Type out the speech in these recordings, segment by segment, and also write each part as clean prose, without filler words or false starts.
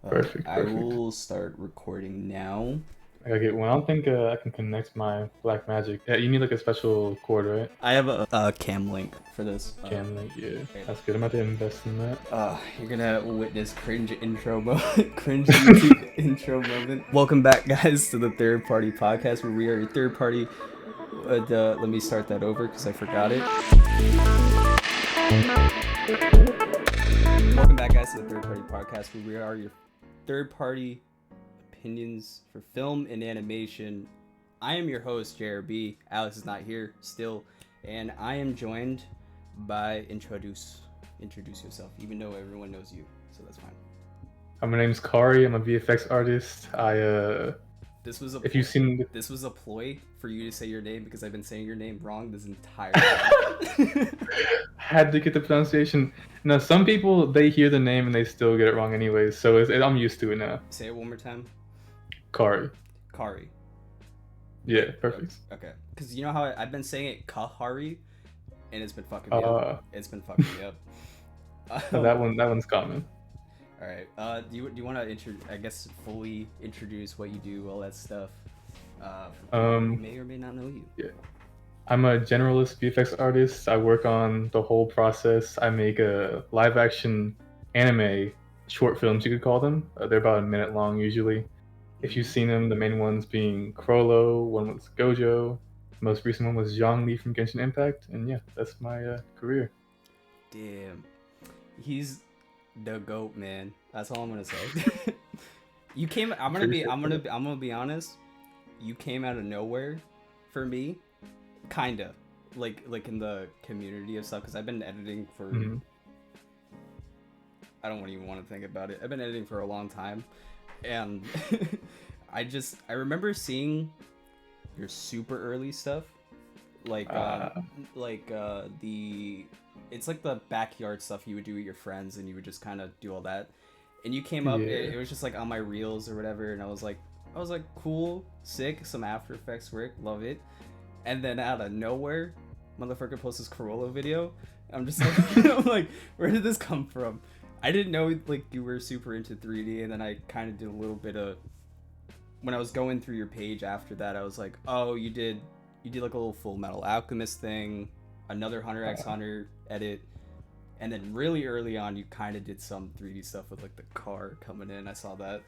Perfect, I perfect. will start recording now. I gotta get one. I don't think I can connect my Black Magic. Yeah, you need like a special cord, right? I have a cam link for this. Cam link, yeah. Right. That's good. I'm about to invest in that. You're gonna witness cringe intro moment, cringe YouTube intro moment. Welcome back, guys, to the Third Party Podcast, where we are a third party. Let me start that over because I forgot it. Welcome back, guys, to the Third Party Podcast, where we are your third party opinions for film and animation. I am your host, JRB. Alex is not here still, and I am joined by introduce yourself, even though everyone knows you, so that's fine. My name's Khary. I'm a VFX artist. This was a if you've seen, this was a ploy for you to say your name because I've been saying your name wrong this entire time. had to get the pronunciation. Now, some people they hear the name and they still get it wrong anyways. So I'm used to it now. Say it one more time. Khary. Khary. Yeah, perfect. Okay. Because you know how I've been saying it Khary, and it's been fucking me up. It's been fucking me up. That one's common. All right. Do you want to fully introduce what you do, all that stuff? For people who may or may not know you. Yeah. I'm a generalist VFX artist. I work on the whole process. I make a live action anime short films, you could call them. They're about a minute long usually. If you've seen them, the main ones being Crollo, one was Gojo, the most recent one was Zhongli from Genshin Impact, and yeah, that's my career. Damn, he's the goat, man. That's all I'm gonna say. You came. I'm gonna be honest. You came out of nowhere, for me, kinda, like in the community of stuff. Because I've been editing for. Mm-hmm. I don't even want to think about it. I've been editing for a long time, and I remember seeing your super early stuff, like the it's like the backyard stuff you would do with your friends, and you would just kind of do all that. And you came up, Yeah. it was just like on my reels or whatever, and I was like, cool, sick, some After Effects work, love it. And then out of nowhere, motherfucker posts this Corolla video. I'm just like, I'm like, where did this come from? I didn't know like you were super into 3D, and then I kind of did a little bit of. When I was going through your page after that, I was like, oh, you did like a little Full Metal Alchemist thing, another Hunter x Hunter edit, and then really early on, you kind of did some 3D stuff with like the car coming in. I saw that.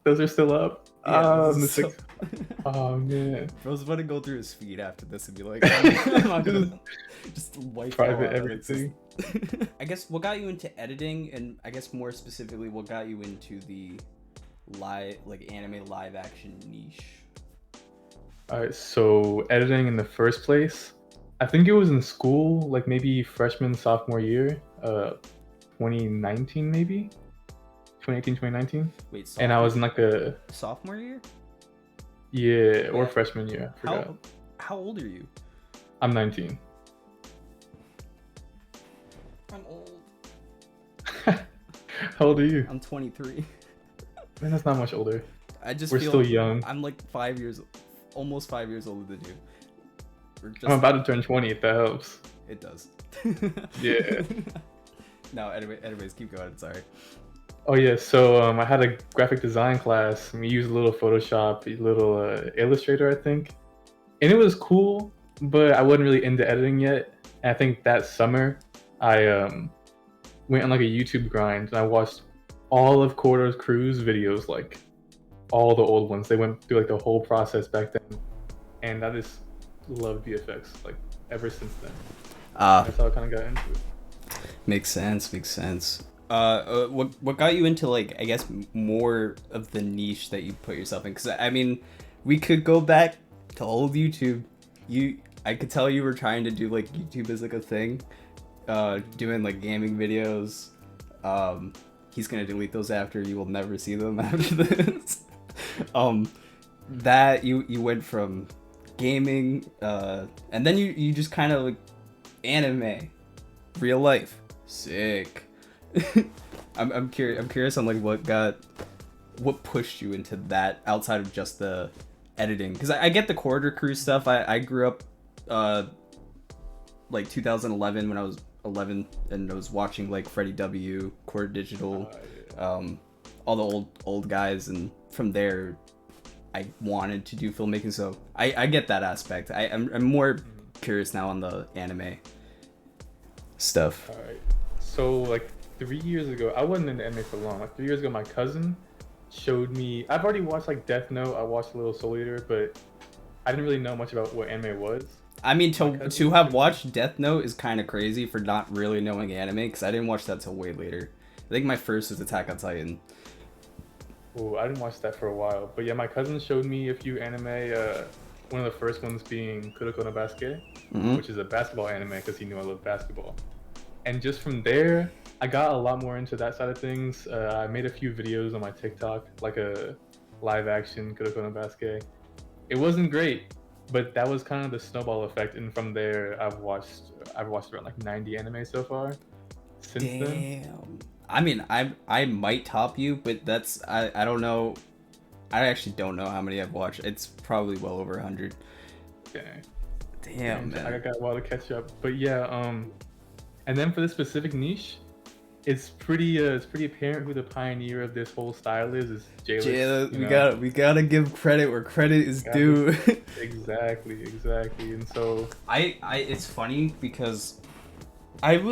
Those are still up. Yeah, Oh man. I was about to go through his feed after this and be like, I'm not gonna just wipe Private all out. everything. I guess what got you into editing, and I guess more specifically, what got you into the anime live action niche? Alright, so editing in the first place, I think it was in school, like maybe freshman, sophomore year, 2019 maybe? 2018, 2019? Wait, And I was in like a... sophomore year? Yeah, or freshman year, I forgot. How old are you? I'm 19. I'm old. How old are you? I'm 23. Man, that's not much older. We're feel still young. I'm like almost 5 years older than you. I'm about to turn 20 if that helps. It does. Yeah. No, anyways, keep going. Sorry. Oh yeah, so I had a graphic design class. And we used a little Photoshop, a little Illustrator, I think, and it was cool. But I wasn't really into editing yet. And I think that summer, I went on like a YouTube grind, and I watched all of Cordo's Crew's videos, like all the old ones. They went through like the whole process back then, and I just love VFX like ever since then. That's how I kind of got into it. Makes sense. What got you into like, I guess, more of the niche that you put yourself in? Because I mean, we could go back to old YouTube. I could tell you were trying to do like YouTube as like a thing, doing like gaming videos. He's gonna delete those after. You will never see them after this. That you went from gaming, and then you just kind of like anime, real life, sick. I'm curious on like what pushed you into that outside of just the editing, because I get the Quarter Crew stuff. I grew up like 2011 when I was 11, and I was watching like Freddie W, Core Digital, all the old guys, and from there I wanted to do filmmaking. So I get that aspect. I'm more curious now on the anime stuff. All right. So like 3 years ago, I wasn't into anime for long. Like 3 years ago, my cousin showed me. I've already watched like Death Note. I watched a little Soul Eater, but I didn't really know much about what anime was. I mean, My to cousin have showed me. watched Death Note is kind of crazy for not really knowing anime, because I didn't watch that till way later. I think my first was Attack on Titan. Oh, I didn't watch that for a while, but yeah, my cousin showed me a few anime. One of the first ones being Kuroko no Basket, Mm-hmm. which is a basketball anime because he knew I love basketball. And just from there, I got a lot more into that side of things. I made a few videos on my TikTok, like a live action Kuroko no Basket. It wasn't great, but that was kind of the snowball effect. And from there, I've watched around like 90 anime so far. Since then, Damn. I mean, I might top you, but that's I don't know. I actually don't know how many I've watched. It's probably well over 100. okay, Damn, I man. got a while to catch up. But yeah, and then for this specific niche, it's pretty apparent who the pioneer of this whole style is Jayla, Jalix. You know, we gotta give credit where credit is Got due. exactly, exactly. And so, It's funny because I've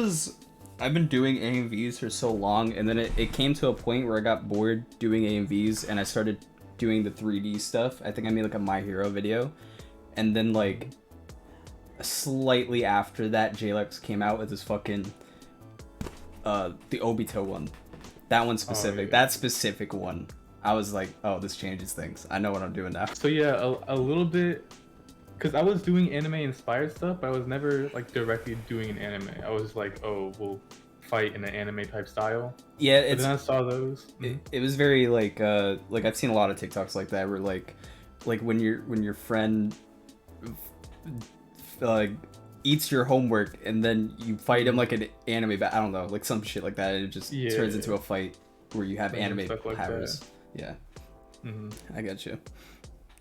been doing AMVs for so long, and then it came to a point where I got bored doing AMVs, and I started doing the 3D stuff. I think I made like a My Hero video, and then like slightly after that, JLEX came out with this fucking the Obito one. That one specific, yeah. that specific one. I was like, oh, this changes things. I know what I'm doing now. So yeah, a little bit, because I was doing anime inspired stuff, but I was never like directly doing an anime. I was like, oh, we'll fight in an anime type style. Yeah, But then I saw those. it was very like I've seen a lot of TikToks like that where like when your friend uh, eats your homework and then you fight him like an anime I don't know, like some shit like that, and it just Yeah, turns into a fight where you have and anime stuff like powers. Yeah, hmm I got you.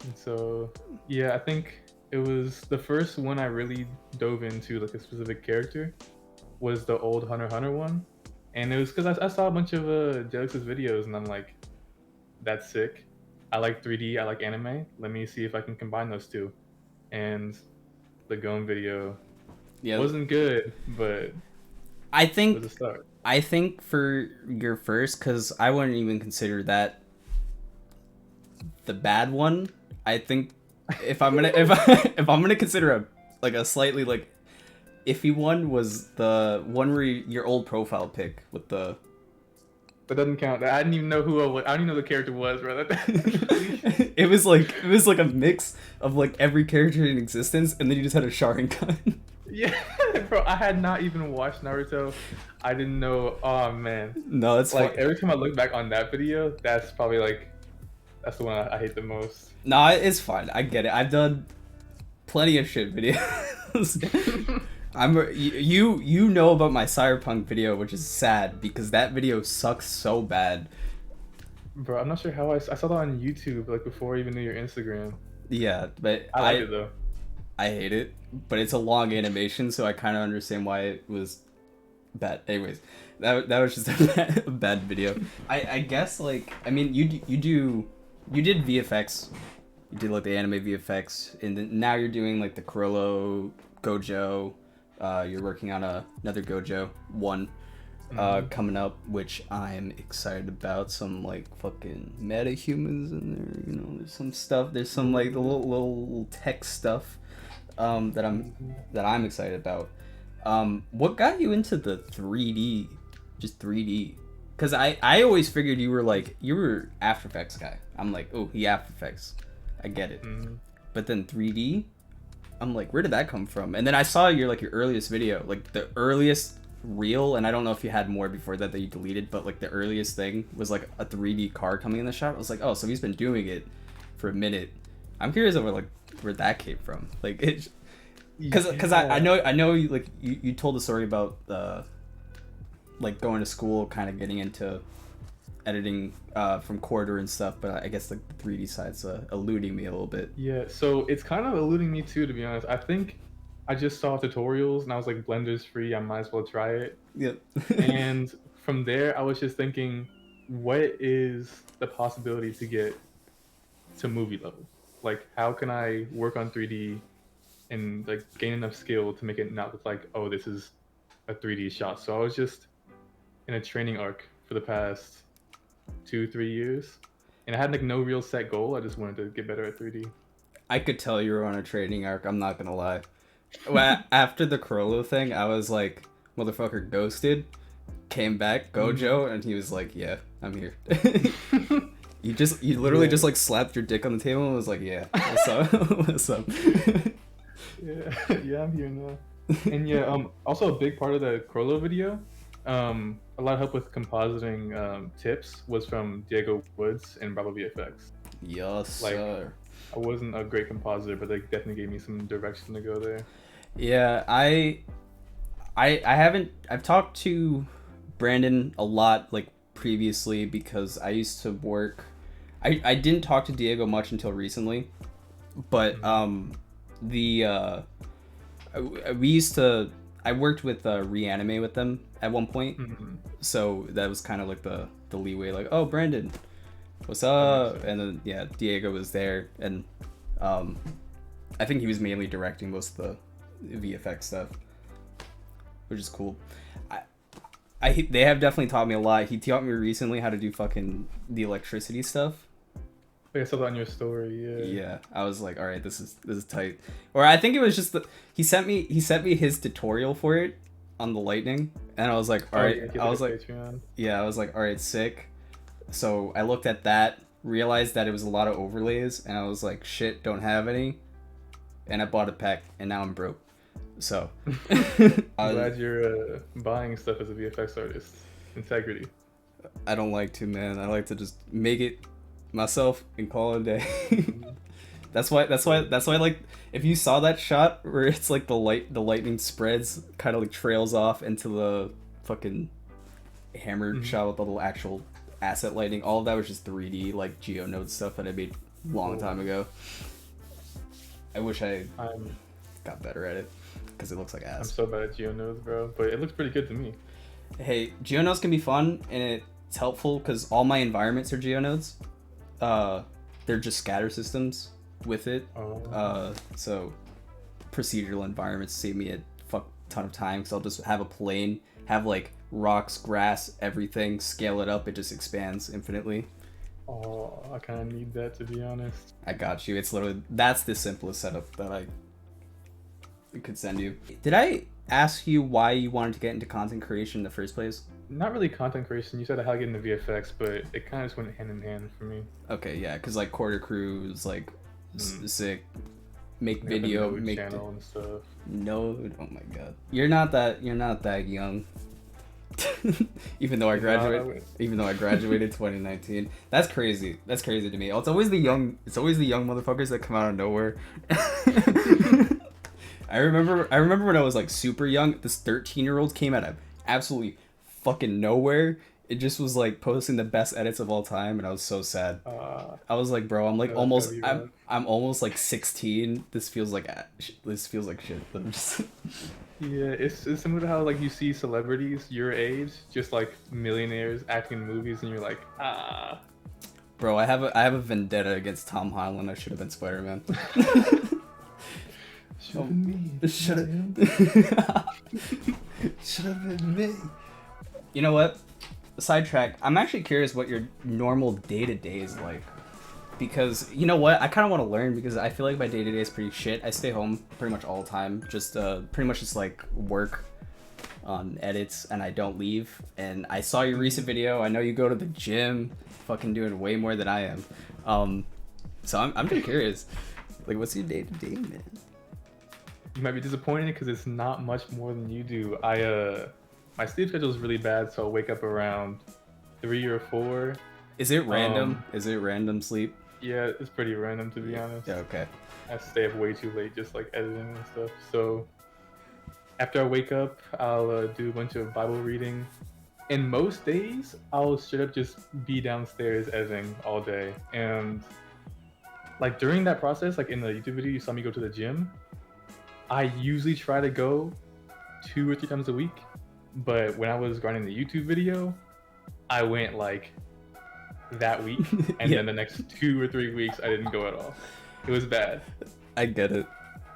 And so yeah, I think it was the first one I really dove into like a specific character was the old Hunter x Hunter one, and it was because I saw a bunch of Jelix's videos, and I'm like, that's sick. I like 3D, I like anime. Let me see if I can combine those two. And the Gon video Yeah, wasn't good, but I it was think a start. I think for your first, because I wouldn't even consider that the bad one. I think if I'm gonna if I'm gonna consider a like a slightly like iffy one, was the one where your old profile pic with the That doesn't count. I didn't even know who I was. I didn't even know the character was, bro. it was like a mix of like every character in existence, and then you just had a Sharingan. Yeah, bro. I had not even watched Naruto. I didn't know. Oh man. No, that's Like fine. every time I look back on that video, that's probably like that's the one I hate the most. No, it's fine. I get it. I've done plenty of shit videos. You know about my Cyberpunk video, which is sad because that video sucks so bad. Bro, I'm not sure how I saw that on YouTube like before I even knew your Instagram. Yeah, but I like it though. I hate it, but it's a long animation, so I kind of understand why it was bad. Anyways, that was just a bad video. I guess like I mean you did VFX, you did like the anime VFX, and then now you're doing like the Chrollo Gojo. You're working on another Gojo one coming up, which I'm excited about. Some like fucking meta humans in there, you know. There's some stuff. There's some like the little tech stuff that I'm excited about. What got you into the 3D, just 3D? Because I always figured you were After Effects guy. I'm like, oh, he After Effects, I get it. But then 3D, I'm like, where did that come from? And then I saw your earliest video, like the earliest reel, and I don't know if you had more before that you deleted, but like the earliest thing was like a 3D car coming in the shot. I was like, oh, so he's been doing it for a minute. I'm curious about where that came from. Like it, because I know you told the story about like going to school, kind of getting into editing from Corridor and stuff, but I guess the 3D side's eluding me a little bit. Yeah, so it's kind of eluding me too, to be honest. I think I just saw tutorials and I was like, Blender's free, I might as well try it. Yep. And from there, I was just thinking, what is the possibility to get to movie level? Like, how can I work on 3D and like gain enough skill to make it not look like, oh, this is a 3D shot? So I was just in a training arc for the past 2, 3 years, and I had like no real set goal. I just wanted to get better at 3D. I could tell you were on a training arc. I'm not gonna lie. Well, after the Corollo thing, I was like, motherfucker ghosted, came back, Gojo, and he was like, yeah, I'm here. You literally just like slapped your dick on the table and was like, yeah, what's up? What's up? Yeah, yeah, I'm here now. And yeah, also a big part of the Crollo video, a lot of help with compositing tips was from Diego Woods and Bravo VFX. Yes, Like, sir. I wasn't a great compositor, but they definitely gave me some direction to go there. Yeah, I haven't. I've talked to Brandon a lot like previously because I used to work. I didn't talk to Diego much until recently, but we used to. I worked with Reanimate with them at one point, so that was kind of like the leeway. Like, oh, Brandon, what's up? And then yeah, Diego was there, and I think he was mainly directing most of the VFX stuff, which is cool. They have definitely taught me a lot. He taught me recently how to do fucking the electricity stuff. I saw that on your story. Yeah. Yeah, I was like, all right, this is tight. Or I think it was just he sent me his tutorial for it on the lightning, and I was like, all right, I was like, yeah, I was like, all right, sick. So I looked at that, realized that it was a lot of overlays, and I was like, shit, don't have any, and I bought a pack, and now I'm broke. So I'm glad you're buying stuff as a VFX artist. Integrity. I don't like to, man. I like to just make it myself and call it a day. That's why like if you saw that shot where it's like the lightning spreads, kind of like trails off into the fucking hammered shot with the actual asset lighting, all of that was just 3D like GeoNode stuff that I made a long time ago. I wish I got better at it because it looks like ass. I'm so bad at GeoNodes, bro, but it looks pretty good to me. Hey, GeoNodes can be fun and it's helpful because all my environments are GeoNodes. They're just scatter systems with it. So procedural environments save me a fuck ton of time because I'll just have a plane, have like rocks, grass, everything, scale it up, it just expands infinitely. Oh, I kind of need that, to be honest. I got you. It's literally, that's the simplest setup that I could send you. Did I ask you why you wanted to get into content creation in the first place? Not really content creation. You said how to get into VFX, but it kind of just went hand in hand for me. Okay, yeah, because like Quarter Crew is like sick. Make video, make channel and stuff. No, oh my god, you're not that young. even though I graduated 2019. That's crazy. That's crazy to me. It's always the young motherfuckers that come out of nowhere. I remember when I was like super young, this 13-year-old came out of absolutely fucking nowhere. It just was like posting the best edits of all time, and I was so sad. I was like, bro, I'm like I'm almost like 16. This feels like shit. But I'm just yeah, it's similar to how like you see celebrities your age, just like millionaires acting in movies, and you're like, ah. Bro, I have a vendetta against Tom Holland. I should have been Spider-Man. Should have been me. Should have been me. You know what? Sidetrack. I'm actually curious what your normal day-to-day is like. Because, you know what? I kind of want to learn because I feel like my day-to-day is pretty shit. I stay home pretty much all the time. Just pretty much just like work on edits and I don't leave. And I saw your recent video. I know you go to the gym. Fucking doing way more than I am. So I'm pretty curious. Like, what's your day-to-day, man? You might be disappointed because it's not much more than you do. My sleep schedule is really bad, so I'll wake up around 3 or 4. Is it random? Is it random sleep? Yeah, it's pretty random, to be honest. Yeah, okay. I stay up way too late, just like editing and stuff. So after I wake up, I'll do a bunch of Bible reading. And most days, I'll straight up just be downstairs editing all day. And like during that process, like in the YouTube video, you saw me go to the gym. I usually try to go 2 or 3 times a week. But when I was grinding the YouTube video, I went like that week, and then the next 2 or 3 weeks I didn't go at all. It was bad. I get it.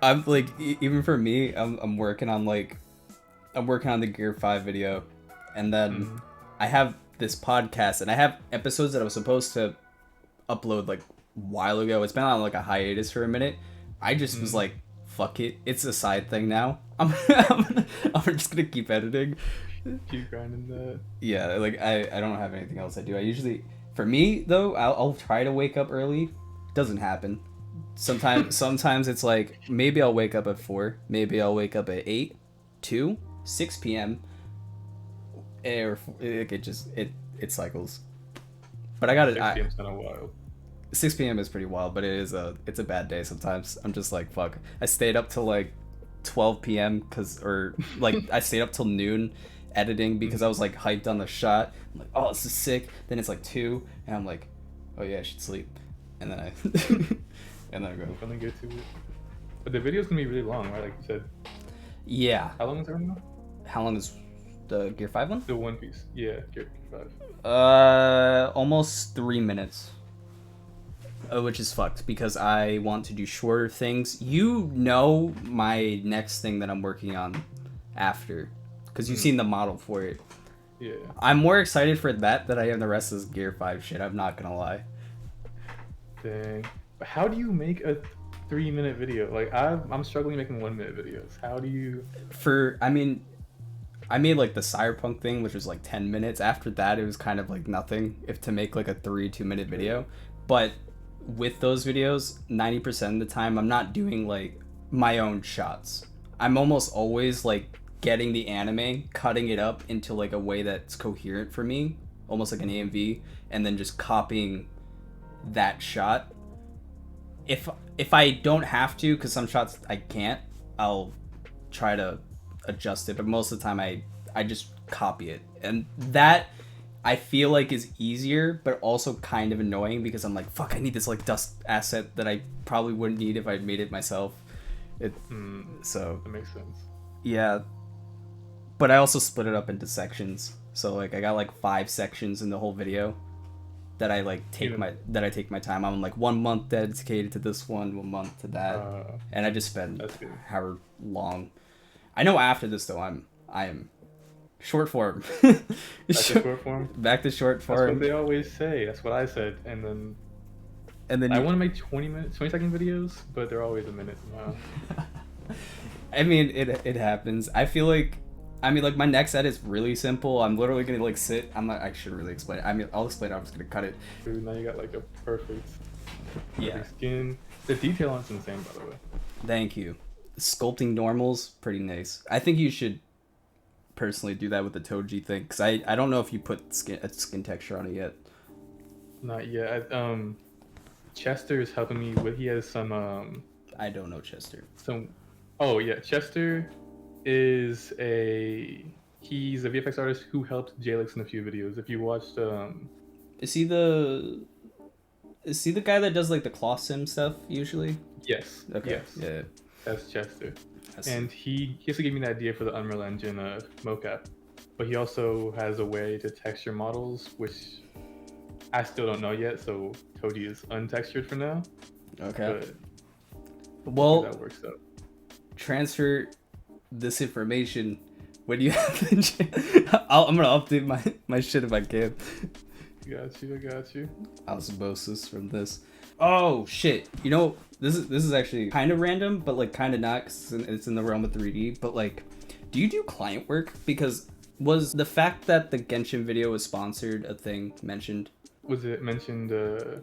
I'm like, even for me, I'm working on the Gear 5 video, and then I have this podcast, and I have episodes that I was supposed to upload like a while ago. It's been on like a hiatus for a minute. I just was like, fuck it, it's a side thing now. I'm just gonna keep editing. Keep grinding that. Yeah, like I don't have anything else I do. I usually, for me though, I'll try to wake up early. Doesn't happen. Sometimes it's like maybe I'll wake up at 4, maybe I'll wake up at 8, 2, 6 p.m. Or it cycles. But I got it. 6 p.m.'s kind of wild. 6 p.m. is pretty wild, but it's a bad day sometimes. I'm just like, fuck. I stayed up till like 12 p.m. I stayed up till noon editing because I was like hyped on the shot. I'm like, oh, this is sick. Then it's like 2, and I'm like, oh yeah, I should sleep. And then I and then I go. Finally get to it. But the video's gonna be really long, right? Like you said. Yeah. How long is it right now? How long is the Gear 5 one? The One Piece. Yeah, Gear 5. Almost 3 minutes. Which is fucked because I want to do shorter things. You know my next thing that I'm working on after, because you've seen the model for it. Yeah. I'm more excited for that than I am the rest of this Gear 5 shit. I'm not gonna lie. Dang. But how do you make a 3-minute video? Like I'm struggling making 1-minute videos. How do you? I made like the Cyberpunk thing, which was like 10 minutes. After that, it was kind of like nothing. If to make like a 2-minute video, but with those videos, 90% of the time, I'm not doing like my own shots. I'm almost always like getting the anime, cutting it up into like a way that's coherent for me, almost like an AMV, and then just copying that shot. If I don't have to, because some shots I can't, I'll try to adjust it, but most of the time I just copy it, and that I feel like is easier, but also kind of annoying because I'm like, fuck, I need this like dust asset that I probably wouldn't need if I'd made it myself. So that makes sense. Yeah, but I also split it up into sections. So like I got like 5 sections in the whole video that I like take my time. I'm like 1 month dedicated to this one 1 month to that, and I just spend however long. I know after this though, I am short form. Back to short form? Back to short form. That's what they always say. That's what I said. And then I want to make 20-second videos, but they're always a minute now. I mean, it happens. I feel like, like my next edit is really simple. I'm literally gonna like sit. I should really explain it. I mean, I'll explain it. I'm just gonna cut it. Dude, now you got like a perfect yeah skin. The detail on it's insane, by the way. Thank you. Sculpting normals, pretty nice. I think you should personally do that with the Toji thing, because I don't know if you put skin texture on it yet. Not yet. Chester is helping me with. He has some. I don't know Chester. Oh yeah, Chester is he's a VFX artist who helped Jalix in a few videos. If you watched Is he the guy that does like the cloth sim stuff usually? Yes. Okay. Yes. Yeah. That's Chester. And he also gave me an idea for the Unreal Engine mocap, but he also has a way to texture models, which I still don't know yet. So Toji is untextured for now. Okay. Well, that works out. Transfer this information when you have the I'm gonna update my shit if I can. I got you. Osmosis from this. Oh shit! You know, this is actually kind of random, but like kind of not, cause it's in the realm of 3D. But like, do you do client work? Because was the fact that the Genshin video was sponsored a thing mentioned? Was it mentioned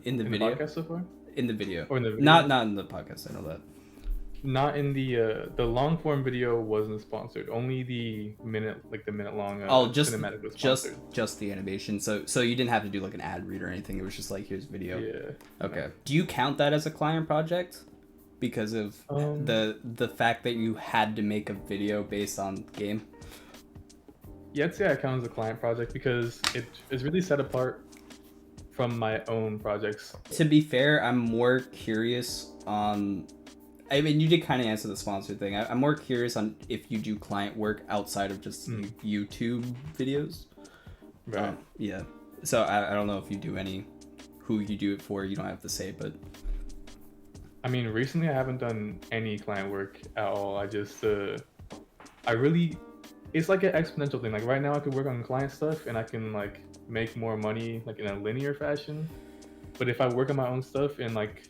in the video? Podcast so far? In the video. Or in the video? Not in the podcast. I know that. Not in the long form video wasn't sponsored. Only the minute long cinematic was sponsored. Just the animation. So you didn't have to do like an ad read or anything. It was just like, here's video. Yeah. Okay. No. Do you count that as a client project? Because of the fact that you had to make a video based on game? Yeah, I'd say I count as a client project because it is really set apart from my own projects. To be fair, I'm more curious on... I mean, you did kind of answer the sponsored thing. I'm more curious on if you do client work outside of just YouTube videos. Right. Yeah. So I don't know if you do any who you do it for, you don't have to say, but I mean, recently I haven't done any client work at all. I just, I really, it's like an exponential thing. Like right now I could work on client stuff and I can like make more money like in a linear fashion. But if I work on my own stuff and like,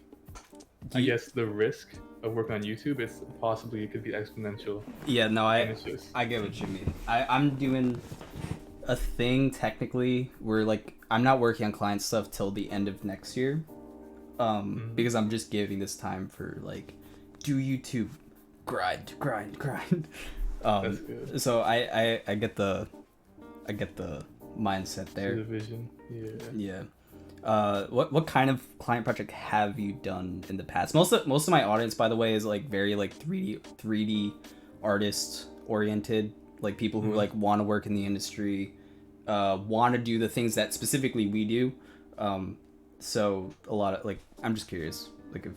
I guess the risk of working on YouTube, it's possibly it could be exponential. Yeah, no, And it's just, I get what you mean. I'm doing a thing technically where like I'm not working on client stuff till the end of next year. Because I'm just giving this time for like do YouTube, grind. that's good. So I get the mindset there. The vision, yeah. What kind of client project have you done in the past? Most of my audience, by the way, is like very like 3D artist oriented, like people who like want to work in the industry, want to do the things that specifically we do. So a lot of like, I'm just curious, like if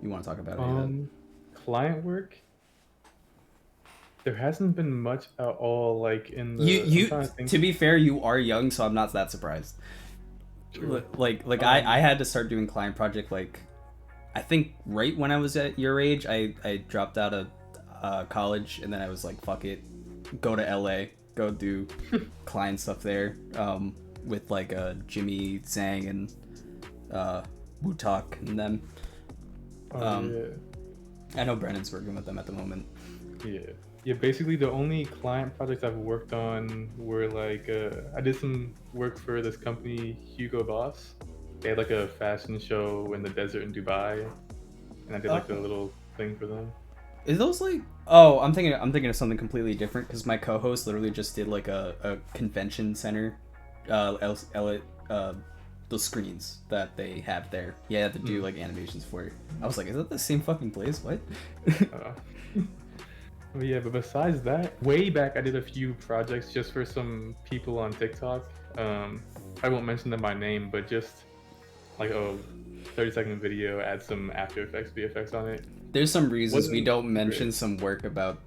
you want to talk about any of that. Client work. There hasn't been much at all. Like in the You to be fair, you are young, so I'm not that surprised. True. Like I had to start doing client project like I think right when I was at your age. I dropped out of college and then I was like, fuck it, go to LA, go do client stuff there, with like Jimmy Zhang and Wu Talk and them. Yeah. I know Brennan's working with them at the moment. Yeah, basically the only client projects I've worked on were like I did some work for this company, Hugo Boss. They had like a fashion show in the desert in Dubai, and I did like a little thing for them. Is those like? Oh, I'm thinking of something completely different because my co-host literally just did like a convention center, the screens that they have there. He had to do like animations for it. I was like, is that the same fucking place? What? Well, yeah, but besides that, way back I did a few projects just for some people on TikTok. I won't mention them by name, but just like a 30-second video, add some After Effects, VFX on it. There's some reasons we don't mention some work about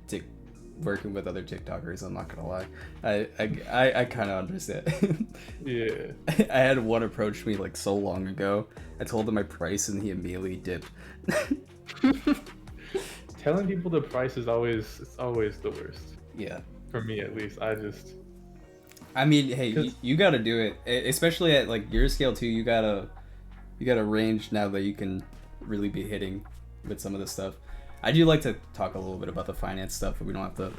working with other TikTokers. I'm not gonna lie. I kind of understand. Yeah. I had one approach me like so long ago. I told him my price and he immediately dipped. Telling people the price is always the worst. Yeah. For me at least. I mean, hey, you gotta do it. Especially at like your scale too. You gotta range now that you can really be hitting with some of this stuff. I do like to talk a little bit about the finance stuff, but we don't have to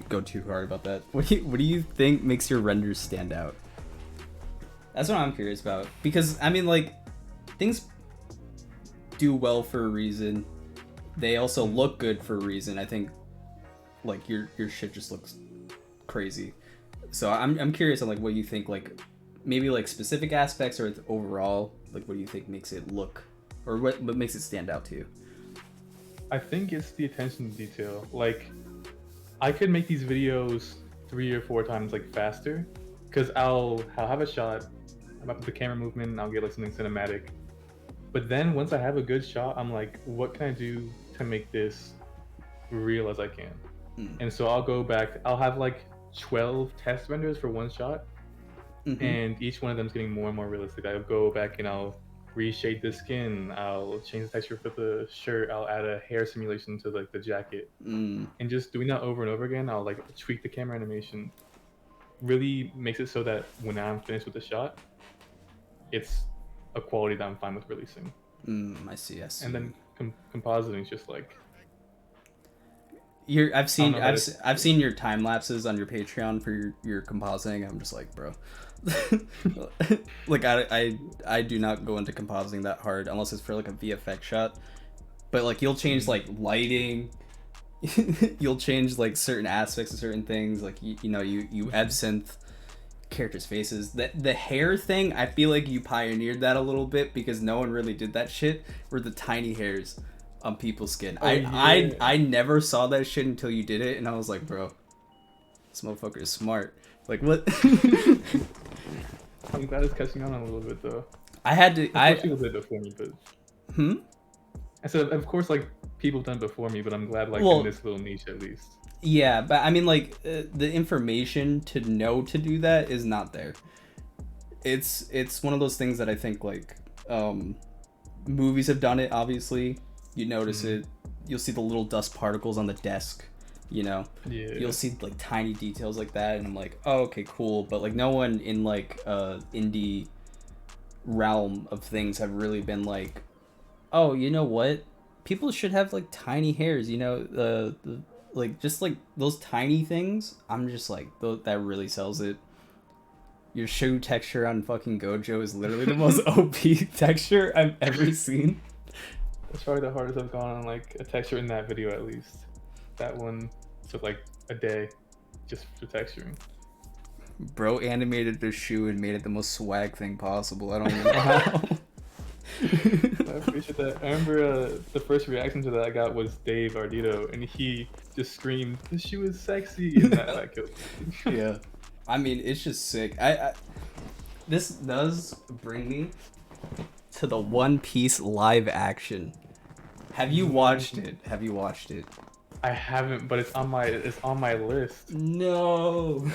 go too hard about that. What do you think makes your renders stand out? That's what I'm curious about. Because I mean, like, things do well for a reason. They also look good for a reason. I think like your shit just looks crazy. So I'm curious on like what you think, like maybe like specific aspects or overall, like what do you think makes it look, or what makes it stand out to you? I think it's the attention to detail. Like I could make these videos 3 or 4 times like faster because I'll have a shot, I'm up with the camera movement, and I'll get like something cinematic. But then once I have a good shot, I'm like, what can I do to make this real as I can? And so I'll go back, I'll have like 12 test renders for one shot, and each one of them is getting more and more realistic. I'll go back and I'll reshade the skin, I'll change the texture for the shirt, I'll add a hair simulation to like the jacket, and just doing that over and over again. I'll like tweak the camera animation, really makes it so that when I'm finished with the shot, it's a quality that I'm fine with releasing. I see. And then compositing is just like I've seen your time lapses on your Patreon for your compositing. I'm just like, bro. Like I do not go into compositing that hard unless it's for like a VFX shot. But like you'll change like lighting, you'll change like certain aspects of certain things. Like you absinthe characters' faces. The hair thing, I feel like you pioneered that a little bit because no one really did that shit. Were the tiny hairs on people's skin. I never saw that shit until you did it, and I was like, bro, this motherfucker is smart. Like what? I'm glad it's catching on a little bit though. People did it before me, but I said, of course, like people have done it before me, but I'm glad like in this little niche at least. Yeah, but I mean, like the information to know to do that is not there. It's one of those things that I think like movies have done it. Obviously, you notice it. You'll see the little dust particles on the desk. You know, Yeah. you'll see like tiny details like that, and I'm like, oh, okay, cool. But like, no one in like indie realm of things have really been like, oh, you know what? People should have like tiny hairs. You know, the like just like those tiny things. I'm just like, that really sells it. Your shoe texture on fucking Gojo is literally the most OP texture I've ever seen. That's probably the hardest I've gone on like a texture in that video at least. That one took like a day just for texturing. Bro animated the shoe and made it the most swag thing possible. I don't even know how. I appreciate that. I remember the first reaction to that I got was Dave Ardito, and he just screamed, "The shoe is sexy!" and that killed me. Yeah, I mean it's just sick. I this does bring me to the One Piece live action. Have you watched it? Have you watched it? I haven't, but it's on my list. No.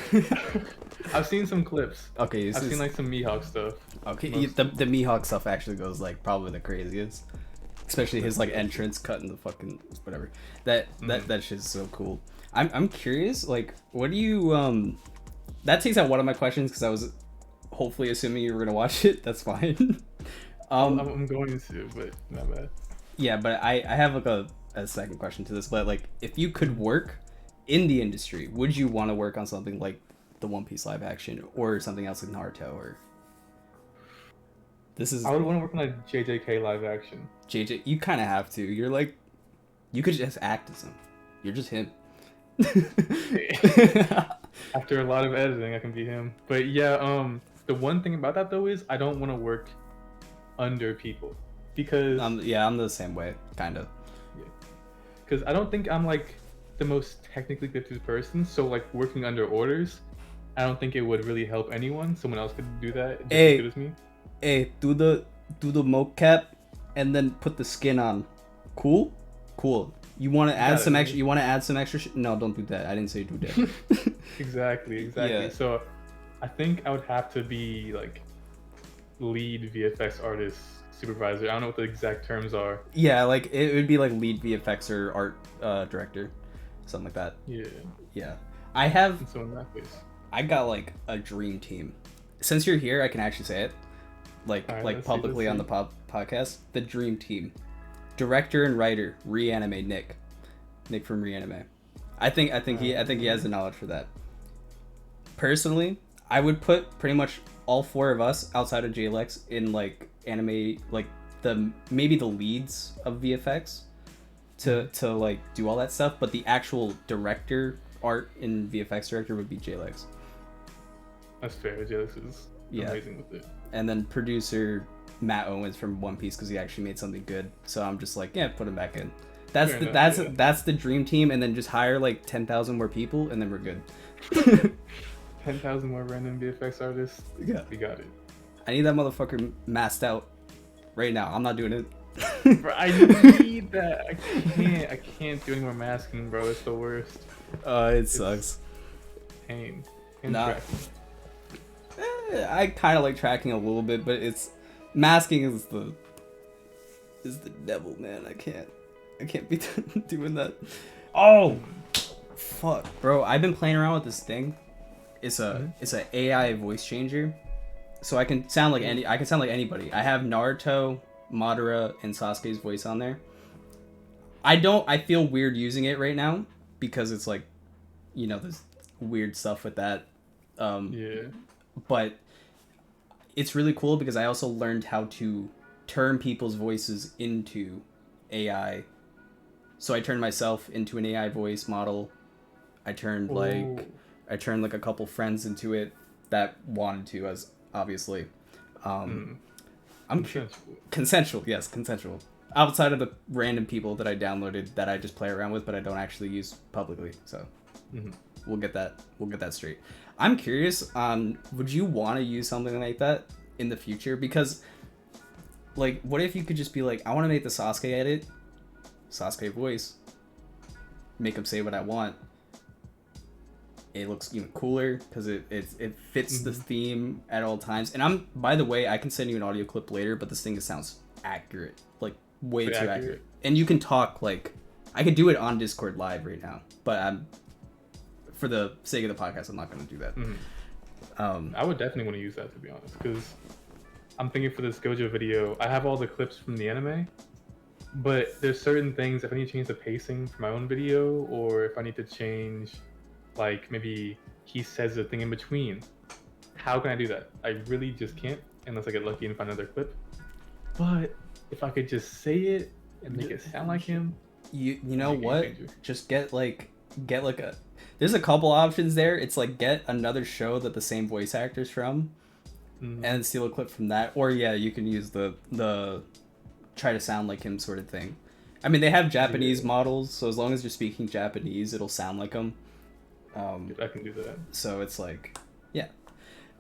I've seen some clips. Okay, I've seen like some Mihawk stuff. Okay, the Mihawk stuff actually goes like probably the craziest, especially his like entrance cut in the fucking whatever. That shit's so cool. I'm curious, like, what do you that takes out one of my questions because I was hopefully assuming you were gonna watch it. That's fine. I'm going to, but not bad. Yeah, but I have like a second question to this. But like, if you could work in the industry, would you want to work on something like the One Piece live action or something else like Naruto or? This is. I would want to work on a JJK live action. JJ, you kind of have to. You're like, you could just act as him. You're just him. After a lot of editing, I can be him. But yeah, the one thing about that though is I don't want to work under people because I'm the same way, kind of. Yeah. Because I don't think I'm like the most technically gifted person. So like working under orders, I don't think it would really help anyone. Someone else could do that just as good as me. Hey, do the mocap and then put the skin on. Cool. You want to add some extra? You want to add some extra? No, don't do that. I didn't say do that. Exactly. Yeah. So, I think I would have to be like lead VFX artist, supervisor. I don't know what the exact terms are. Yeah, like it would be like lead VFX or art director, something like that. Yeah. I have. So in that case, I got like a dream team. Since you're here, I can actually say it, like publicly on the podcast. The dream team. Director and writer, Reanime Nick from Reanime. I think he has the knowledge for that. Personally, I would put pretty much all four of us outside of JLEX in like anime, like maybe the leads of VFX to like do all that stuff, but the actual director, art and VFX director would be JLEX. That's fair. JLEX is amazing with it. And then producer Matt Owens from One Piece because he actually made something good. So I'm just like, yeah, put him back in. That's the dream team, and then just hire like 10,000 more people, and then we're good. 10,000 more random VFX artists. Yeah, we got it. I need that motherfucker masked out right now. I'm not doing it. Bro, I need that. I can't do any more masking, bro. It's the worst. It sucks. Pain. I kind of like tracking a little bit, but it's masking is the devil, man. I can't be doing that. Oh, fuck, bro. I've been playing around with this thing. It's a AI voice changer, so I can sound like anybody. I have Naruto, Madara, and Sasuke's voice on there. I feel weird using it right now because it's like, you know, there's weird stuff with that. But it's really cool because I also learned how to turn people's voices into AI. So I turned myself into an AI voice model. I turned like a couple friends into it that wanted to, as obviously. I'm consensual. Yes, consensual. Outside of the random people that I downloaded that I just play around with, but I don't actually use publicly. So we'll get that straight. I'm curious on, would you want to use something like that in the future? Because, like, what if you could just be like, I want to make the Sasuke edit, Sasuke voice, make him say what I want. it looks even cooler because it fits the Mhm. theme at all times. And by the way, I can send you an audio clip later, but this thing sounds accurate, like way Pretty too accurate. accurate. And you can talk like I could do it on Discord live right now, but I'm for the sake of the podcast, I'm not going to do that. I would definitely want to use that, to be honest, because I'm thinking for this Gojo video, I have all the clips from the anime, but there's certain things, if I need to change the pacing for my own video, or if I need to change, like maybe he says a thing in between, how can I do that? I really just can't, unless I get lucky and find another clip. But if I could just say it and make it sound like him, You know Game what? changer. Just get like a. There's a couple options there. It's like get another show that the same voice actor's from, and steal a clip from that. Or yeah, you can use the try to sound like him sort of thing. I mean, they have Japanese models, so as long as you're speaking Japanese, it'll sound like them. I can do that. So it's like, yeah.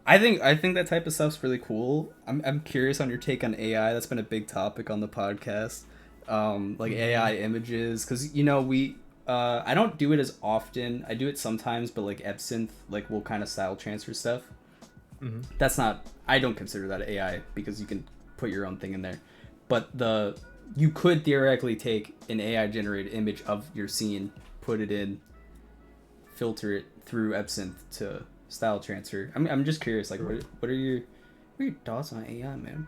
I think that type of stuff's really cool. I'm curious on your take on AI. That's been a big topic on the podcast. Like AI images, because you know I don't do it as often. I do it sometimes, but like Absinthe, like will kind of style transfer stuff. That's not. I don't consider that AI because you can put your own thing in there. But you could theoretically take an AI generated image of your scene, put it in, filter it through Absinthe to style transfer. I'm just curious, like what are your thoughts on AI, man?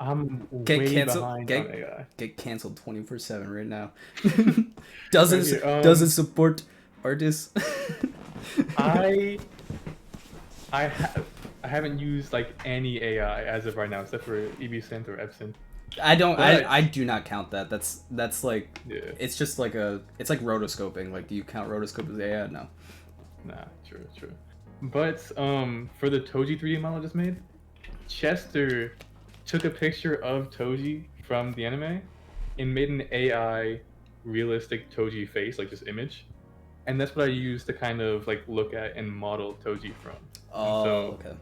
I'm Get way canceled. behind on AI. Get canceled 24/7 right now. doesn't Right here, doesn't support artists. I haven't used like any AI as of right now, except for Ebsynth or Epsynth. I don't. But- I do not count that. That's like. Yeah. It's just like it's like rotoscoping. Like, do you count rotoscope as AI? No. Nah, true. But for the Toji 3D model I just made, Chester took a picture of Toji from the anime and made an AI realistic Toji face, like this image. And that's what I used to kind of like look at and model Toji from. Oh, so, okay.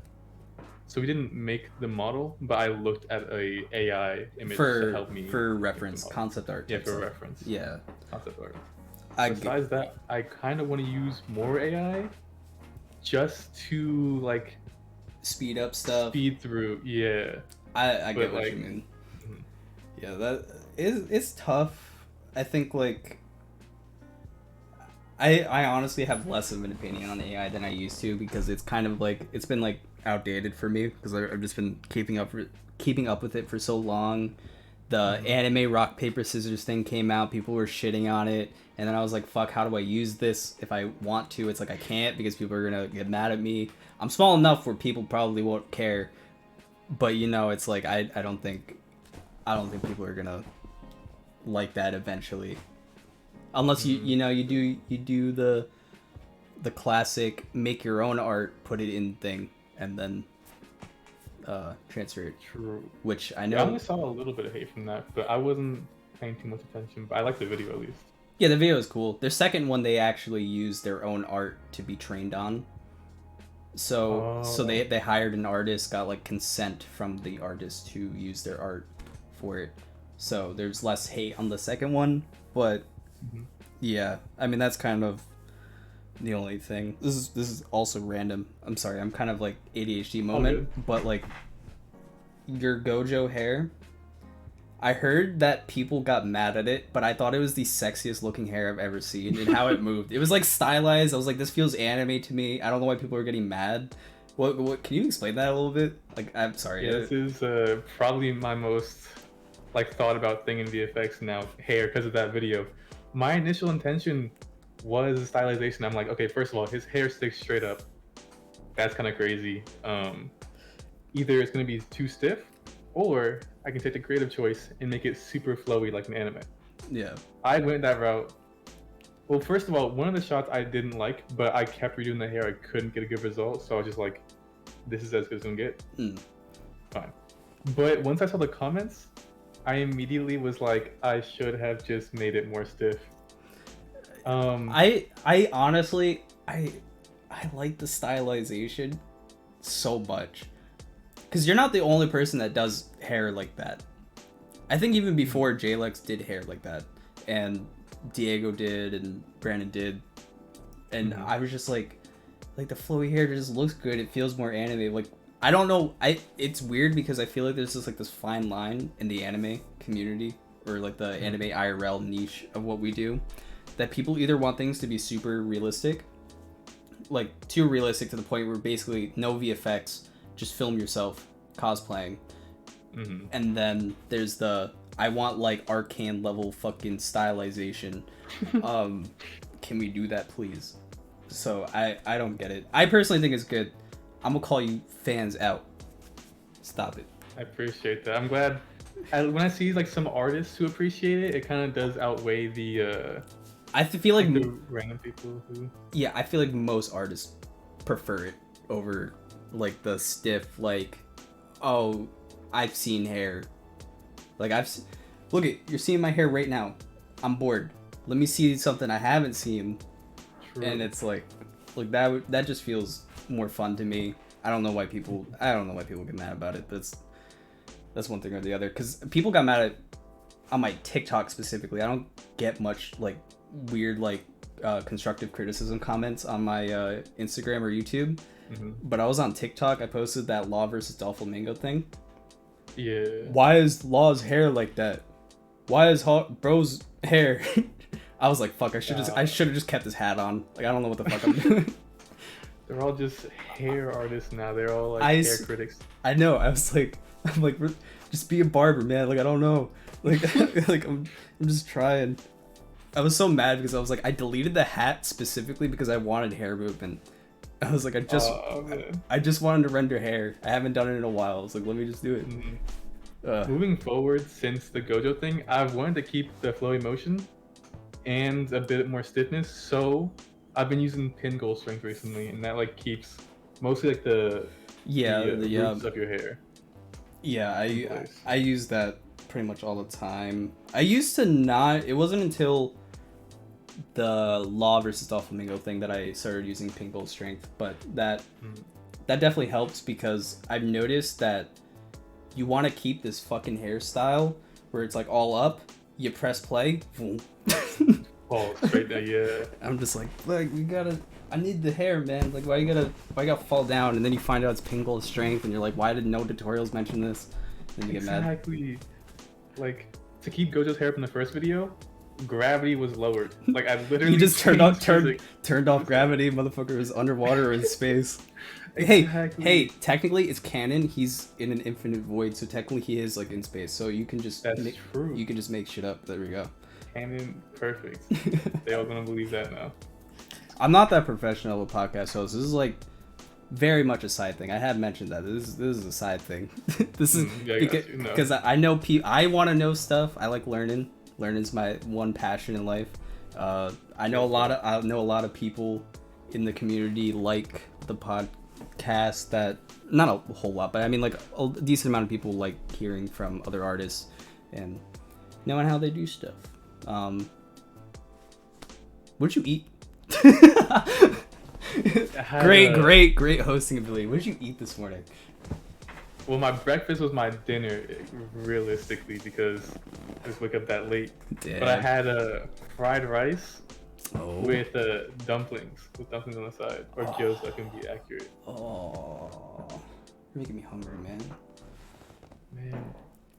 So we didn't make the model, but I looked at a AI image to help me for make the reference, model. concept art. Yeah, type for stuff. reference. Yeah. Concept art. I Besides that, I kind of want to use more AI, just to like speed up stuff. speed through. Yeah. I get But, what like- you mean. Mhm. Yeah, that is it's tough. I think like I honestly have less of an opinion on AI than I used to because it's kind of like it's been like outdated for me because I've just been keeping up with it for so long. The anime rock paper scissors thing came out, people were shitting on it, and then I was like, fuck, how do I use this if I want to? It's like I can't because people are gonna get mad at me. I'm small enough where people probably won't care, but you know, it's like I don't think people are gonna like that eventually, unless you do the classic make your own art, put it in thing, and then transfer it. True. Which I I know. only saw a little bit of hate from that, but I wasn't paying too much attention. But I liked the video at least. Yeah, the video is cool. Their second one, they actually used their own art to be trained on. So they hired an artist, got like consent from the artist to use their art for it. So there's less hate on the second one, but yeah, I mean that's kind of the only thing. This is also random. I'm sorry, I'm kind of like ADHD moment, but like your Gojo hair, I heard that people got mad at it, but I thought it was the sexiest looking hair I've ever seen and how it moved. It was like stylized. I was like, this feels anime to me. I don't know why people are getting mad. What can you explain that a little bit? Like, I'm sorry. Yeah, this is probably my most like thought about thing in VFX now, hair, because of that video. My initial intention was stylization. I'm like, okay, first of all, his hair sticks straight up. That's kind of crazy. Either it's gonna be too stiff, or I can take the creative choice and make it super flowy like an anime. Yeah. I went that route. Well, first of all, one of the shots I didn't like, but I kept redoing the hair. I couldn't get a good result, so I was just like, this is as good as it's gonna get. Fine. But once I saw the comments, I immediately was like, I should have just made it more stiff. I honestly I like the stylization so much. Because you're not the only person that does hair like that. I think even before Jalex did hair like that, and Diego did, and Brandon did. and I was just like the flowy hair just looks good. It feels more anime. Like I don't know. It's weird because I feel like there's just like this fine line in the anime community or like the anime IRL niche of what we do, that people either want things to be super realistic, like too realistic to the point where basically no VFX, just film yourself cosplaying, and then there's the I want like arcane level fucking stylization. Can we do that, please? So I don't get it. I personally think it's good. I'm gonna call you fans out. Stop it. I appreciate that. I'm glad. When I see like some artists who appreciate it, it kind of does outweigh the. I feel like the random people who. Yeah, I feel like most artists prefer it over like the stiff like, oh, I've seen hair. Like look at, you're seeing my hair right now. I'm bored. Let me see something I haven't seen. True. And it's like that just feels more fun to me. I don't know why people get mad about it, but that's one thing or the other. Because people got mad at on my TikTok specifically. I don't get much like weird like constructive criticism comments on my Instagram or YouTube. But I was on TikTok. I posted that Law versus Doflamingo thing. Yeah. Why is Law's hair like that? Why is bro's hair? I was like, fuck, I should have just kept his hat on. Like, I don't know what the fuck I'm doing. They're all just hair artists now. They're all like hair critics. I know. I'm like, just be a barber, man. Like, I don't know. Like, like I'm just trying. I was so mad because I was like, I deleted the hat specifically because I wanted hair movement. I was like, I just wanted to render hair. I haven't done it in a while. I was like, let me just do it. Moving forward, since the Gojo thing, I've wanted to keep the flowy motion and a bit more stiffness, so I've been using pin goal strength recently, and that like keeps mostly like the roots of your hair. Yeah, I use that pretty much all the time. I used to not. It wasn't until the Law versus Doflamingo thing that I started using pin goal strength, but that definitely helps because I've noticed that you want to keep this fucking hairstyle where it's like all up. You press play. Oh, straight there, yeah. I'm just like I need the hair, man. Like, why you gotta fall down? And then you find out it's pin goal strength, and you're like, why did no tutorials mention this? And you get mad. Exactly. Like, to keep Gojo's hair up in the first video, gravity was lowered. Like, I literally he just turned off gravity. Motherfucker was underwater or in space. Exactly. Hey, technically it's canon. He's in an infinite void, so technically he is like in space. So you can just true. You can just make shit up. There we go. Canon, perfect. They all gonna believe that now. I'm not that professional of a podcast host. This is like very much a side thing. I have mentioned that this is a side thing. This is because I know I want to know stuff. I like learning. Learning's my one passion in life. I know a lot of people in the community like the podcast. That not a whole lot, but I mean like a decent amount of people like hearing from other artists and knowing how they do stuff. What'd you eat? Great hosting ability. What did you eat this morning? Well, my breakfast was my dinner, realistically, because I just wake up that late. Damn. But I had fried rice with dumplings on the side, or gyoza, I can be accurate. Oh, you're making me hungry, man. Man,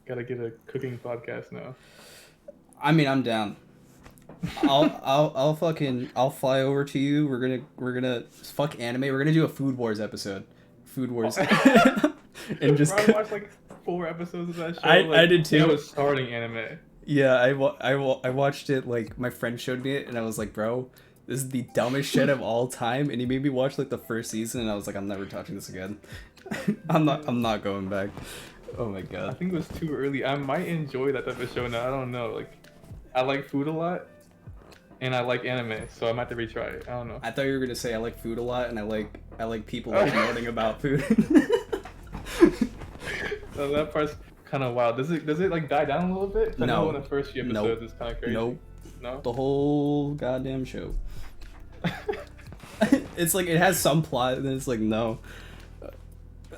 gotta get a cooking podcast now. I mean, I'm down. I'll fly over to you. We're gonna fuck anime. We're gonna do a Food Wars episode. Food Wars. And just I watched like 4 episodes of that show. I did too. I was starting anime. Yeah, I watched it. Like my friend showed me it, and I was like, bro, this is the dumbest shit of all time. And he made me watch like the first season, and I was like, I'm never touching this again. I'm not going back. Oh my god. I think it was too early. I might enjoy that type of show now. I don't know. Like, I like food a lot, and I like anime, so I might have to retry it. I don't know. I thought you were gonna say I like food a lot, and I like people like moaning about food. So that part's kind of wild. Does it like die down a little bit? No. I know in the first few episodes it's kind of crazy. Nope. No. The whole goddamn show. It's like it has some plot, and then it's like no.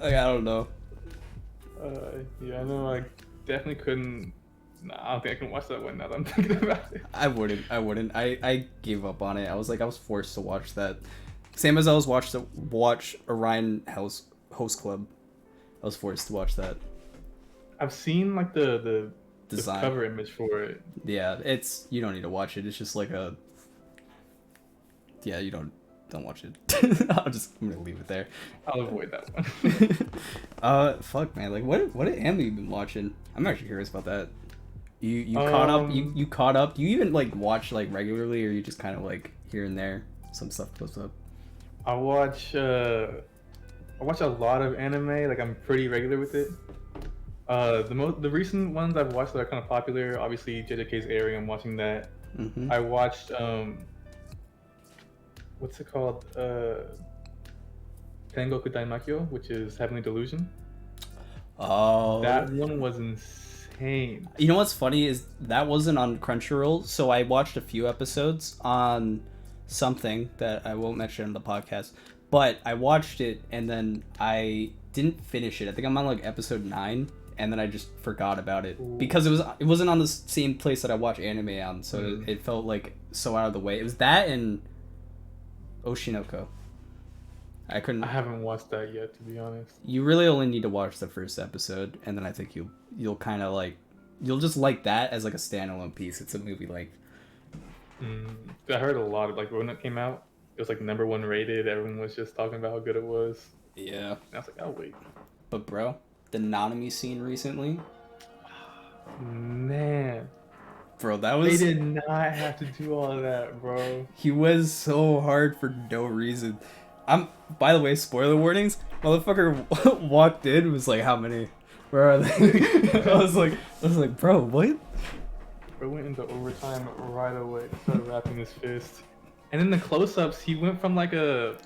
Like I don't know. Yeah, I know. I definitely couldn't Nah, I don't think I can watch that one now that I'm thinking about it. I wouldn't. I gave up on it. I was forced to watch that. Same as I was watch Orion Host Club. I was forced to watch that. I've seen like the Design. cover image for it. Yeah, you don't need to watch it. It's just like a. Yeah, you don't watch it. I'm gonna leave it there. I'll avoid that one. Fuck man, like what anime you been watching? I'm actually curious about that. You caught up? You caught up? Do you even like watch like regularly, or you just kind of like here and there some stuff pops up? I watch a lot of anime. Like I'm pretty regular with it. The recent ones I've watched that are kind of popular, obviously JJK's airing. I'm watching that. Mm-hmm. I watched what's it called? Tengoku Daimakyo, which is Heavenly Delusion. Oh, that one was insane. You know what's funny is that wasn't on Crunchyroll, so I watched a few episodes on something that I won't mention on the podcast. But I watched it and then I didn't finish it. I think I'm on like episode 9, and then I just forgot about it. Ooh. Because it wasn't on the same place that I watch anime on, so it felt like so out of the way. It was that and Oshinoko. I haven't watched that yet, to be honest. You really only need to watch the first episode, and then I think you'll kind of like, you'll just like that as like a standalone piece. It's a movie like. I heard a lot of like when it came out, it was like #1 rated. Everyone was just talking about how good it was. Yeah. And I was like, oh wait. But bro, the Nanami scene recently. Man. Bro, that was. They did not have to do all of that, bro. He was so hard for no reason. By the way, spoiler warnings. Motherfucker walked in, was like, how many? Where are they? I was like, bro, what? Bro went into overtime right away. Started wrapping his fist. And in the close-ups, he went from like a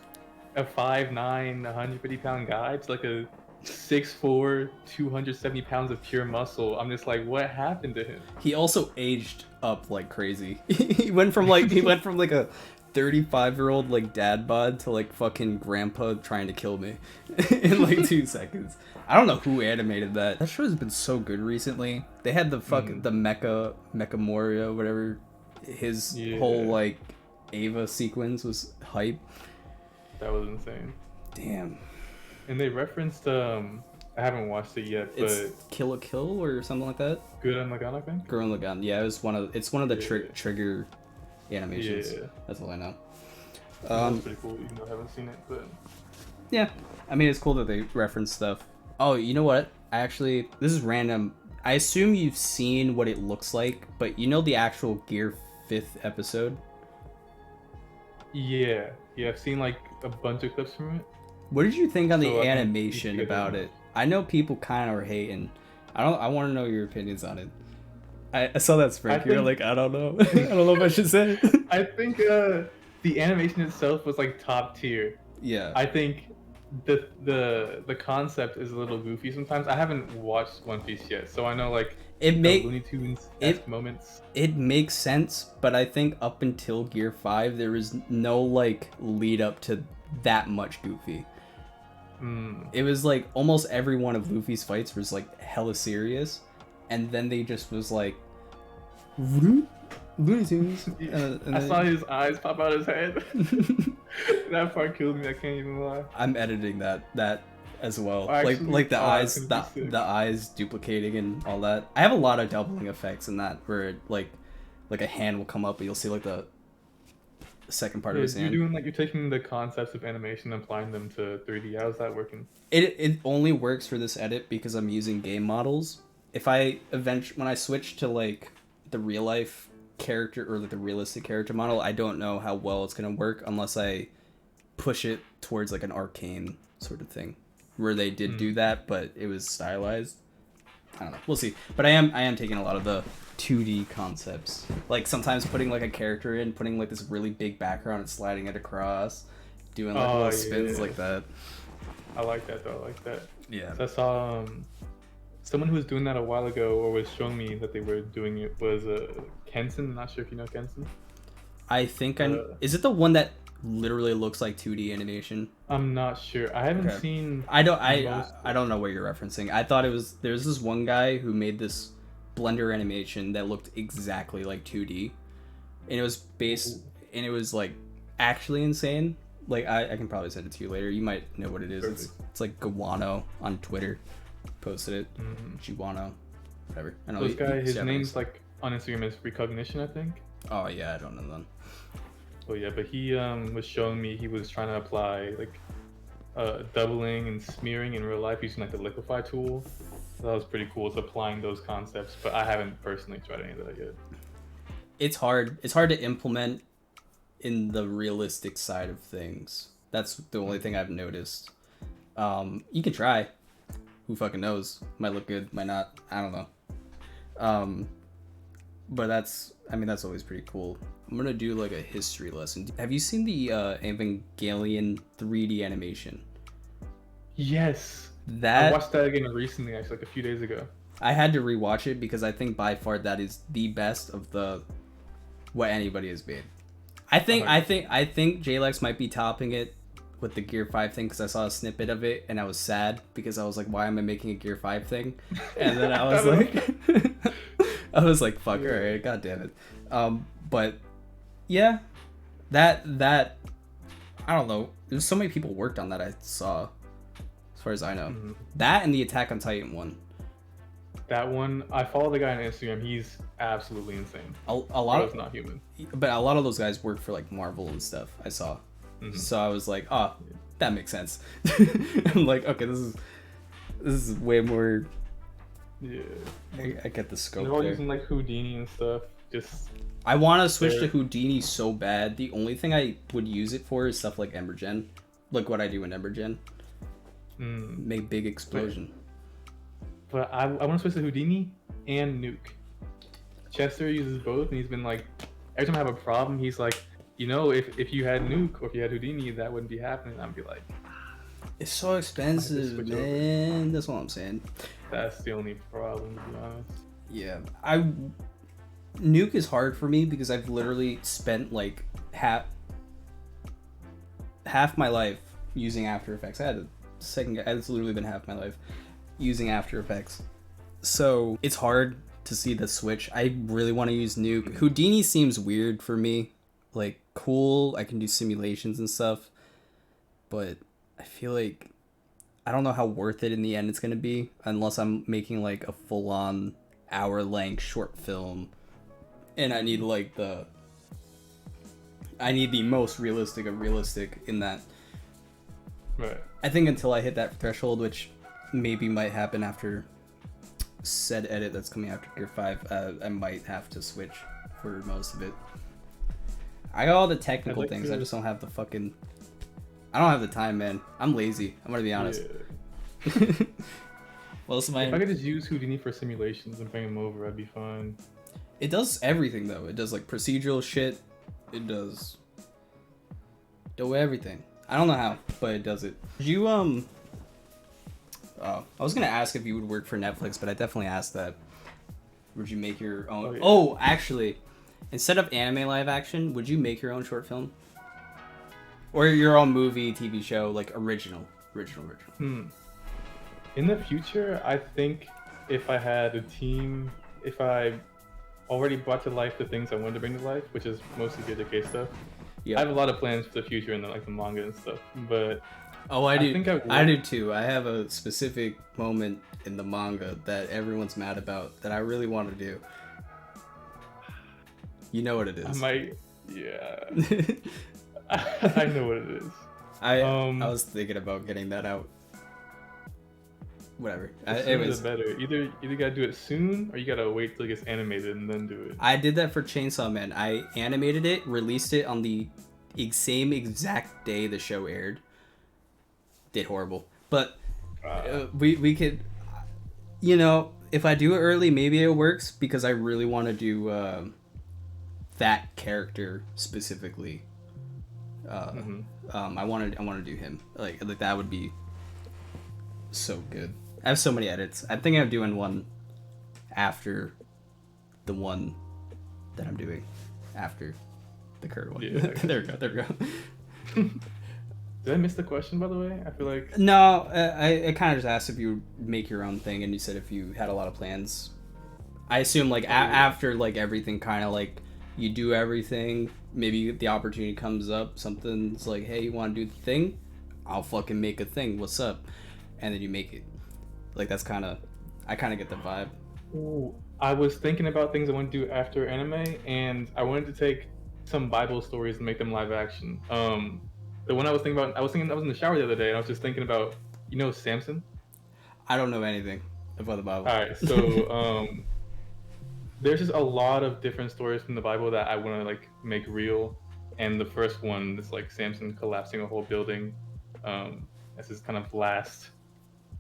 5'9", 150-pound guy to like a 6'4", 270 pounds of pure muscle. I'm just like, what happened to him? He also aged up like crazy. he went from like a 35-year-old like dad bod to like fucking grandpa trying to kill me in like 2 seconds. I don't know who animated that. That show has been so good recently. They had the fucking the Mecha Moria, whatever. His whole like Ava sequence was hype. That was insane. Damn. And they referenced I haven't watched it yet, but it's Kill la Kill or something like that. Gurren Lagann, I think. Gurren Lagann. Yeah, it's one of the trigger animations. Yeah. That's all I know. That's pretty cool, even though I haven't seen it, but yeah. I mean, it's cool that they reference stuff. Oh, you know what? This is random. I assume you've seen what it looks like, but you know the actual Gear 5th episode? Yeah, I've seen like a bunch of clips from it. What did you think on the animation about it? I know people kind of are hating. I want to know your opinions on it. I saw that spread. You're like, I don't know. I don't know if I should say it. I think the animation itself was like top tier. Yeah. I think the concept is a little goofy sometimes. I haven't watched One Piece yet, so I know like Looney Tunes-esque moments. It makes sense, but I think up until Gear 5 there was no like lead up to that much goofy. It was like almost every one of Luffy's fights was like hella serious, and then they just was like Looney Tunes. I saw his eyes pop out his head. That part killed me. I can't even lie. I'm editing that as well. Like the eyes duplicating and all that. I have a lot of doubling effects in that where like a hand will come up, but you'll see like the second part of his hand. You're taking the concepts of animation and applying them to 3D. How's that working? It only works for this edit because I'm using game models. If when I switch to like the real life character or like the realistic character model, I don't know how well it's gonna work unless I push it towards like an arcane sort of thing where they did do that, but it was stylized. I don't know. We'll see. But I am taking a lot of the 2D concepts. Like sometimes putting like a character in, putting like this really big background and sliding it across, doing like little spins like that. I like that though. I like that. Yeah. So I saw someone who was doing that a while ago, or was showing me that they were doing it, was Kenson. I'm not sure if you know Kenson. I think is it the one that literally looks like 2D animation? I'm not sure. I haven't seen. I don't know what you're referencing. I thought there's this one guy who made this Blender animation that looked exactly like 2D, and it was based, and it was like actually insane. Like I can probably send it to you later. You might know what it is. It's like Guano on Twitter posted it. Guano, whatever. I know this guy. His name's like on Instagram is Recognition, I think. Oh yeah, I don't know then. Oh yeah, but he was showing me he was trying to apply like doubling and smearing in real life using like the liquify tool. So that was pretty cool. It's applying those concepts, but I haven't personally tried any of that yet. It's hard. It's hard to implement in the realistic side of things. That's the only thing I've noticed. You can try. Who fucking knows? Might look good, might not. I don't know. But that's always pretty cool. I'm gonna do like a history lesson. Have you seen the Evangelion 3D animation? Yes. That I watched that again recently, actually, like a few days ago. I had to rewatch it because I think by far that is the best of the what anybody has made. I think JLex might be topping it with the Gear 5 thing because I saw a snippet of it and I was sad because I was like, why am I making a Gear 5 thing? And then I was like, fuck, alright, god damn it. But yeah, that I don't know. There's so many people worked on that I saw, as far as I know. That and the Attack on Titan one. That one, I follow the guy on Instagram. He's absolutely insane. A lot of not human. But a lot of those guys work for like Marvel and stuff. I saw, so I was like, oh, that makes sense. I'm like, okay, this is way more. Yeah, I get the scope. They're all there. using like Houdini and stuff. Just I want to switch to Houdini so bad. The only thing I would use it for is stuff like Embergen, like what I do in Embergen. Make big explosion. But I want to switch to Houdini and Nuke. Chester uses both, and he's been like, every time I have a problem, he's like, you know, if you had Nuke or if you had Houdini, that wouldn't be happening. I'd be like, it's so expensive, man. That's what I'm saying. That's the only problem, to be honest. Yeah, Nuke is hard for me because I've literally spent like half my life using After Effects. It's literally been half my life using After Effects, so it's hard to see the switch. I really want to use Nuke. Houdini seems weird for me, like cool, I can do simulations and stuff, but I feel like I don't know how worth it in the end it's gonna be unless I'm making like a full-on hour-length short film and I need the most realistic of realistic in that. Right. I think until I hit that threshold, which maybe might happen after said edit that's coming after Gear 5, I might have to switch for most of it. I got all the technical things, I just don't have the fucking... I don't have the time, man. I'm lazy, I'm gonna be honest. Yeah. Well, if I could just use Houdini for simulations and bring them over, I'd be fine. It does everything, though. It does, like, procedural shit. It does everything. I don't know how, but it does it. Did you, I was gonna ask if you would work for Netflix, but I definitely asked that. Would you make your own? Oh, actually, instead of anime live action, would you make your own short film? Or your own movie, TV show, like original? In the future, I think if I had a team, if I already brought to life the things I wanted to bring to life, which is mostly JJK stuff. Yeah. I have a lot of plans for the future in the manga and stuff, but I do too. I have a specific moment in the manga that everyone's mad about that I really want to do. You know what it is. I might, yeah. I know what it is. I was thinking about getting that out. Whatever. It was better. Either gotta do it soon or you gotta wait till it gets animated and then do it. I did that for Chainsaw Man. I animated it, released it on the same exact day the show aired. Did horrible, but we could, you know, if I do it early, maybe it works because I really want to do that character specifically. I want to do him like that would be so good. I have so many edits. I'm thinking of doing one after the one that I'm doing after the current one. Yeah, there we go. Did I miss the question, by the way? I feel like... No, I kind of just asked if you would make your own thing, and you said if you had a lot of plans. I assume like after like everything kind of like you do everything, maybe the opportunity comes up, something's like, hey, you want to do the thing? I'll fucking make a thing. What's up? And then you make it. Like that's kind of, I kind of get the vibe. Ooh, I was thinking about things I want to do after anime, and I wanted to take some Bible stories and make them live action. The one I was thinking about, I was in the shower the other day, and I was just thinking about, Samson. I don't know anything about the Bible. All right, so there's just a lot of different stories from the Bible that I want to like make real, and the first one is like Samson collapsing a whole building. That's his kind of last.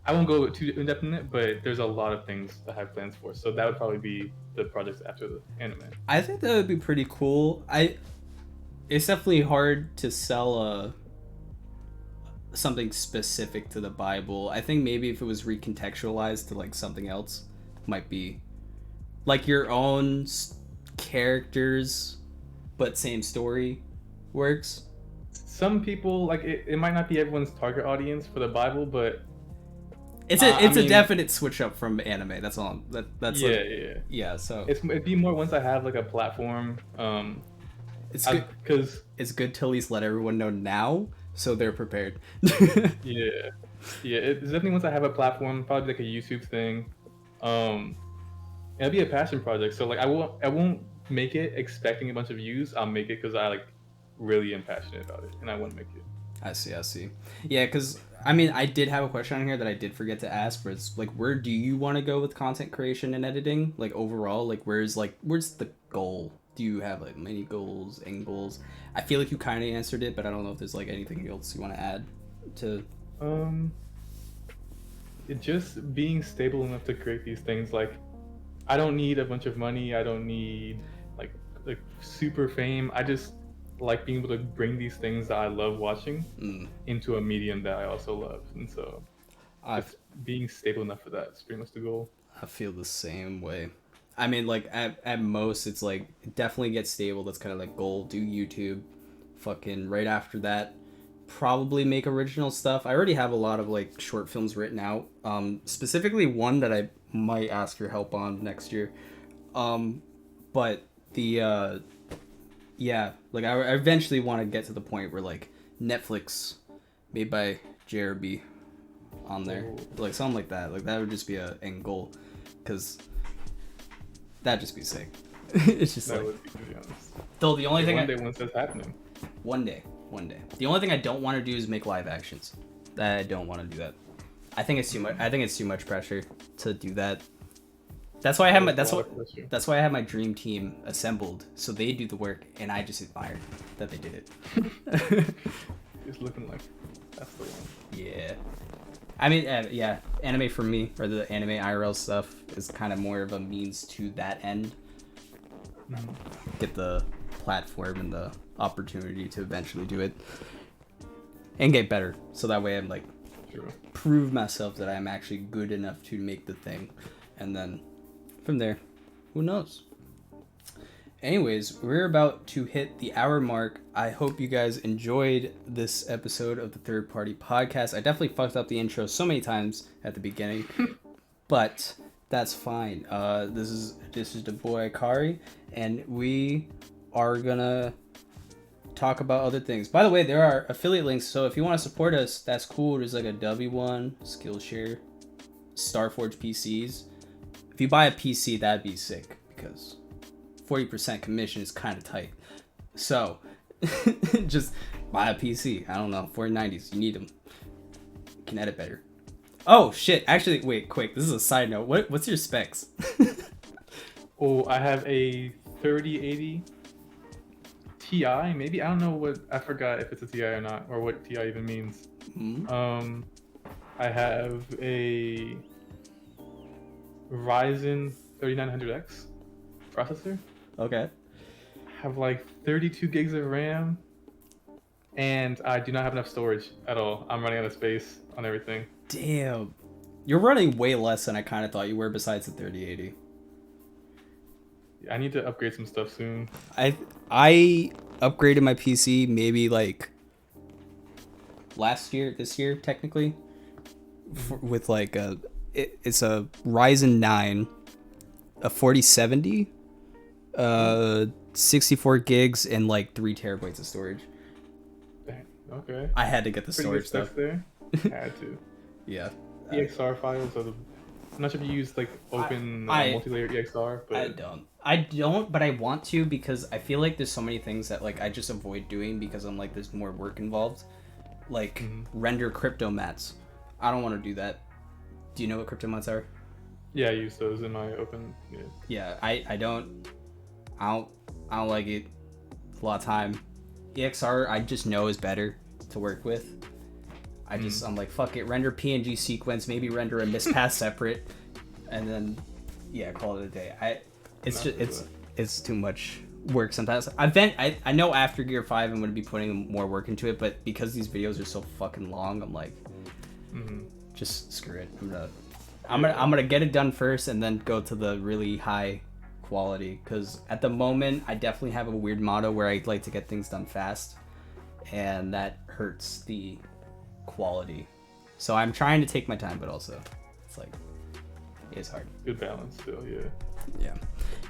I won't go too in depth in it, but there's a lot of things I have plans for. So that would probably be the projects after the anime. I think that would be pretty cool. It's definitely hard to sell something specific to the Bible. I think maybe if it was recontextualized to like something else, might be like your own characters, but same story works. Some people like it might not be everyone's target audience for the Bible, but it's a definite switch up from anime. That's all. That's yeah. So it'd be more once I have like a platform. It's good because it's good to at least let everyone know now, so they're prepared. yeah. It's definitely once I have a platform, probably like a YouTube thing. It'll be a passion project. So like I won't make it expecting a bunch of views. I'll make it because I like really am passionate about it, and I want to make it. I see. Yeah, because I mean, I did have a question on here that I did forget to ask, but it's like, where do you want to go with content creation and editing? Like overall, like where's the goal? Do you have like many goals, end goals? I feel like you kind of answered it, but I don't know if there's like anything else you want to add to. It just being stable enough to create these things. Like, I don't need a bunch of money. I don't need like super fame. I just like being able to bring these things that I love watching into a medium that I also love, and so just being stable enough for that is pretty much the goal. I feel the same way. I mean, like at most, it's like definitely get stable. That's kind of like goal. Do YouTube, fucking right after that, probably make original stuff. I already have a lot of like short films written out. Specifically one that I might ask your help on next year. But the yeah, like I eventually want to get to the point where like Netflix, made by JRB, on there, like something like that. Like that would just be a end goal, because that'd just be sick. It's just that like, would be, to be honest. Though the only thing one day once that's happening. One day. The only thing I don't want to do is make live actions. I don't want to do that. I think it's too much. I think it's too much pressure to do that. That's why I have that's why I have my dream team assembled, so they do the work and I just admire that they did it. It's looking like that's the one. Yeah. I mean, yeah, anime for me, or the anime IRL stuff, is kind of more of a means to that end. Get the platform and the opportunity to eventually do it and get better, so that way I'm like, prove myself that I'm actually good enough to make the thing, and then from there, who knows. Anyways, we're about to hit the hour mark. I hope you guys enjoyed this episode of the Third Party Podcast. I definitely fucked up the intro so many times at the beginning, but that's fine. This is the boy Khary, and we are gonna talk about other things. By the way, there are affiliate links, so if you want to support us, that's cool. There's like a W1, Skillshare, Starforge PCs. If you buy a PC, that'd be sick, because 40% commission is kind of tight. So just buy a PC. I don't know, 4090s, you need them. You can edit better. Oh shit, actually, wait, quick, this is a side note. What's your specs? Oh, I have a 3080 Ti, maybe. I don't know what, I forgot if it's a Ti or not, or what Ti even means. I have a Ryzen 3900X processor. Okay. I have like 32 gigs of RAM, and I do not have enough storage at all. I'm running out of space on everything. Damn. You're running way less than I kind of thought you were, besides the 3080. I need to upgrade some stuff soon. I upgraded my PC maybe like this year technically, with like it's a Ryzen 9 a 4070, 64 gigs, and like 3 terabytes of storage. Dang, okay. I had to get the Pretty storage good stuff. stuff there. Had to. Yeah. EXR files are the. I'm not sure if you use like open multi-layer EXR, but I don't, but I want to because I feel like there's so many things that like I just avoid doing because I'm like there's more work involved. Like render crypto mats. I don't want to do that. Do you know what crypto mats are? yeah, I use those in my open. Yeah. Yeah, I don't like it. A lot of time. EXR I just know is better to work with. I'm like, fuck it, render PNG sequence, maybe render a mispath separate, and then yeah, call it a day. It's too much work sometimes. I know after Gear 5 I'm gonna be putting more work into it, but because these videos are so fucking long, I'm like, just screw it. I'm gonna get it done first and then go to the really high quality, because at the moment I definitely have a weird motto where I like to get things done fast, and that hurts the quality. So I'm trying to take my time, but also it's like it's hard. Good balance still, yeah. Yeah.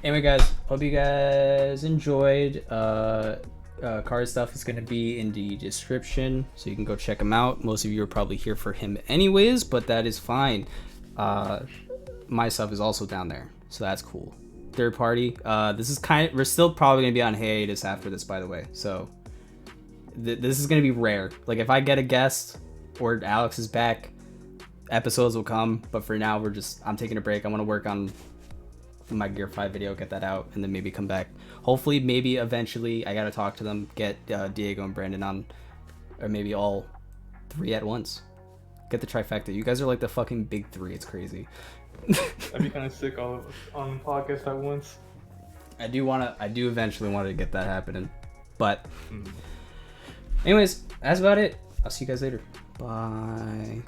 Anyway, guys, hope you guys enjoyed. Khary stuff is gonna be in the description, so you can go check him out. Most of you are probably here for him anyways, but that is fine. My stuff is also down there, so that's cool. Third party. This is we're still probably gonna be on hiatus after this, by the way. So this is gonna be rare. Like if I get a guest or Alex is back, episodes will come. But for now, I'm taking a break. I want to work on my Gear 5 video, get that out, and then maybe come back. Hopefully, maybe eventually, I gotta talk to them, get Diego and Brandon on, or maybe all 3 at once. Get the trifecta. You guys are like the fucking big 3. It's crazy. I'd be kind of sick all of us on the podcast at once. I do eventually want to get that happening, but anyways, that's about it. I'll see you guys later. Bye.